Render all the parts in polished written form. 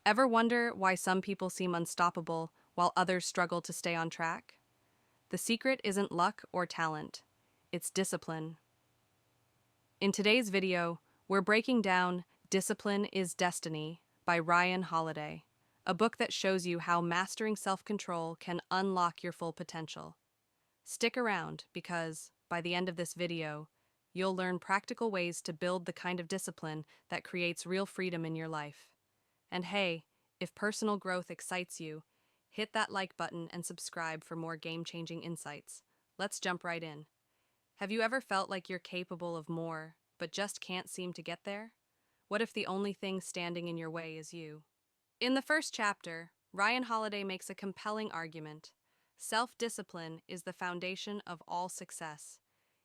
Ever wonder why some people seem unstoppable while others struggle to stay on track? The secret isn't luck or talent, it's discipline. In today's video, we're breaking down Discipline is Destiny by Ryan Holiday, a book that shows you how mastering self-control can unlock your full potential. Stick around because, by the end of this video, you'll learn practical ways to build the kind of discipline that creates real freedom in your life. And hey, if personal growth excites you, hit that like button and subscribe for more game-changing insights. Let's jump right in. Have you ever felt like you're capable of more, but just can't seem to get there? What if the only thing standing in your way is you? In the first chapter, Ryan Holiday makes a compelling argument. Self-discipline is the foundation of all success.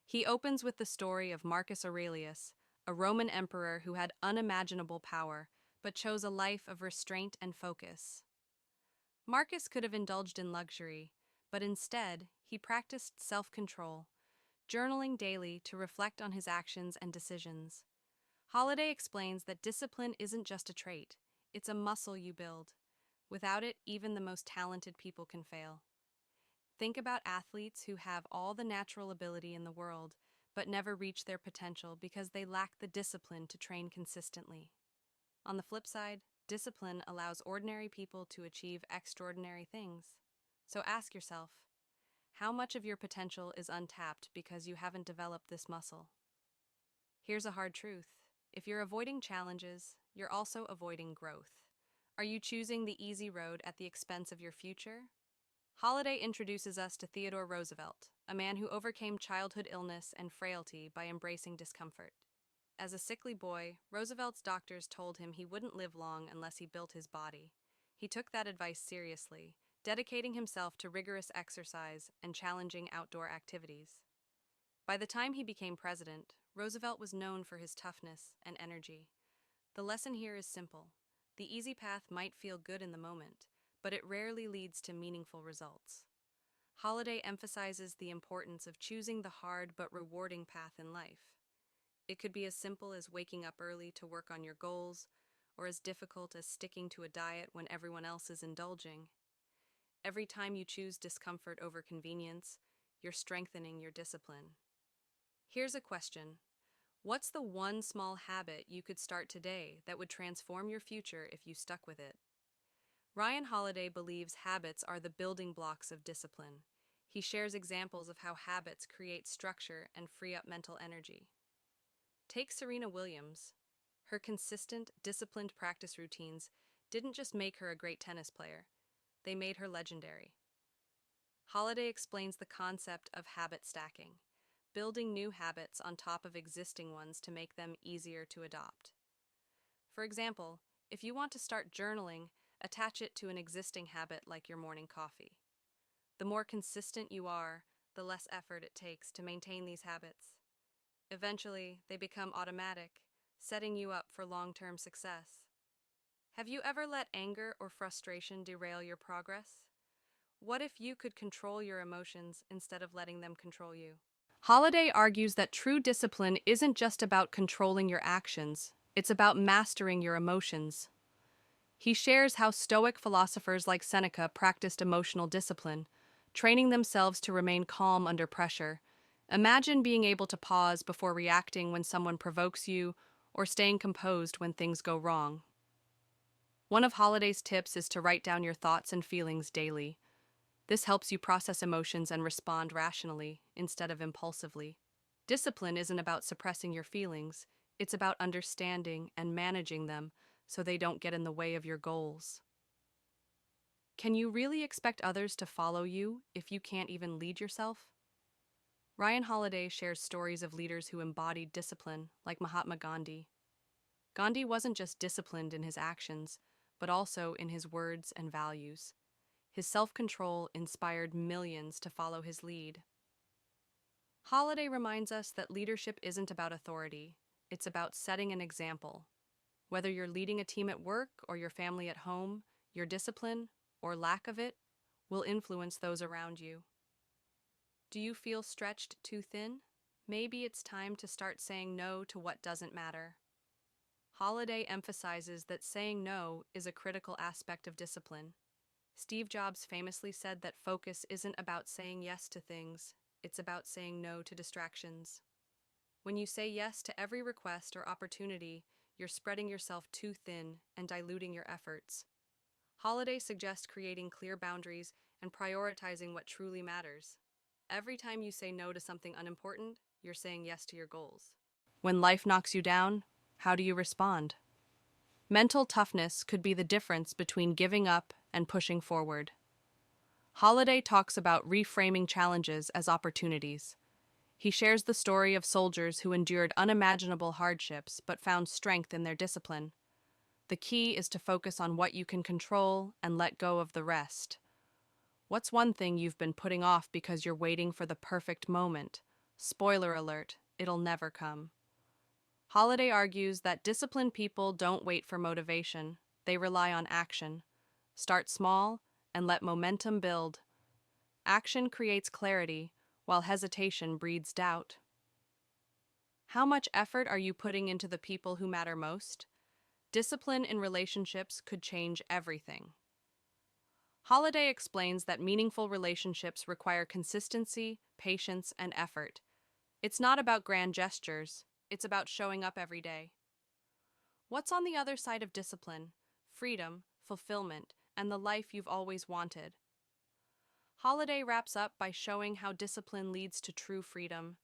He opens with the story of Marcus Aurelius, a Roman emperor who had unimaginable power, but chose a life of restraint and focus. Marcus could have indulged in luxury, but instead, he practiced self-control, journaling daily to reflect on his actions and decisions. Holiday explains that discipline isn't just a trait, it's a muscle you build. Without it, even the most talented people can fail. Think about athletes who have all the natural ability in the world, but never reach their potential because they lack the discipline to train consistently. On the flip side, discipline allows ordinary people to achieve extraordinary things. So ask yourself, how much of your potential is untapped because you haven't developed this muscle? Here's a hard truth. If you're avoiding challenges, you're also avoiding growth. Are you choosing the easy road at the expense of your future? Holiday introduces us to Theodore Roosevelt, a man who overcame childhood illness and frailty by embracing discomfort. As a sickly boy, Roosevelt's doctors told him he wouldn't live long unless he built his body. He took that advice seriously, dedicating himself to rigorous exercise and challenging outdoor activities. By the time he became president, Roosevelt was known for his toughness and energy. The lesson here is simple. The easy path might feel good in the moment, but it rarely leads to meaningful results. Holiday emphasizes the importance of choosing the hard but rewarding path in life. It could be as simple as waking up early to work on your goals, or as difficult as sticking to a diet when everyone else is indulging. Every time you choose discomfort over convenience, you're strengthening your discipline. Here's a question. What's the one small habit you could start today that would transform your future if you stuck with it? Ryan Holiday believes habits are the building blocks of discipline. He shares examples of how habits create structure and free up mental energy. Take Serena Williams. Her consistent, disciplined practice routines didn't just make her a great tennis player, they made her legendary. Holiday explains the concept of habit stacking, building new habits on top of existing ones to make them easier to adopt. For example, if you want to start journaling, attach it to an existing habit like your morning coffee. The more consistent you are, the less effort it takes to maintain these habits. Eventually, they become automatic, setting you up for long-term success. Have you ever let anger or frustration derail your progress? What if you could control your emotions instead of letting them control you? Holiday argues that true discipline isn't just about controlling your actions, it's about mastering your emotions. He shares how Stoic philosophers like Seneca practiced emotional discipline, training themselves to remain calm under pressure. Imagine being able to pause before reacting when someone provokes you, or staying composed when things go wrong. One of Holiday's tips is to write down your thoughts and feelings daily. This helps you process emotions and respond rationally instead of impulsively. Discipline isn't about suppressing your feelings, it's about understanding and managing them so they don't get in the way of your goals. Can you really expect others to follow you if you can't even lead yourself? Ryan Holiday shares stories of leaders who embodied discipline, like Mahatma Gandhi. Gandhi wasn't just disciplined in his actions, but also in his words and values. His self-control inspired millions to follow his lead. Holiday reminds us that leadership isn't about authority, it's about setting an example. Whether you're leading a team at work or your family at home, your discipline, or lack of it, will influence those around you. Do you feel stretched too thin? Maybe it's time to start saying no to what doesn't matter. Holiday emphasizes that saying no is a critical aspect of discipline. Steve Jobs famously said that focus isn't about saying yes to things, it's about saying no to distractions. When you say yes to every request or opportunity, you're spreading yourself too thin and diluting your efforts. Holiday suggests creating clear boundaries and prioritizing what truly matters. Every time you say no to something unimportant, you're saying yes to your goals. When life knocks you down, how do you respond? Mental toughness could be the difference between giving up and pushing forward. Holiday talks about reframing challenges as opportunities. He shares the story of soldiers who endured unimaginable hardships but found strength in their discipline. The key is to focus on what you can control and let go of the rest. What's one thing you've been putting off because you're waiting for the perfect moment? Spoiler alert, it'll never come. Holiday argues that disciplined people don't wait for motivation, they rely on action. Start small and let momentum build. Action creates clarity, while hesitation breeds doubt. How much effort are you putting into the people who matter most? Discipline in relationships could change everything. Holiday explains that meaningful relationships require consistency, patience, and effort. It's not about grand gestures, it's about showing up every day. What's on the other side of discipline? Freedom, fulfillment, and the life you've always wanted. Holiday wraps up by showing how discipline leads to true freedom.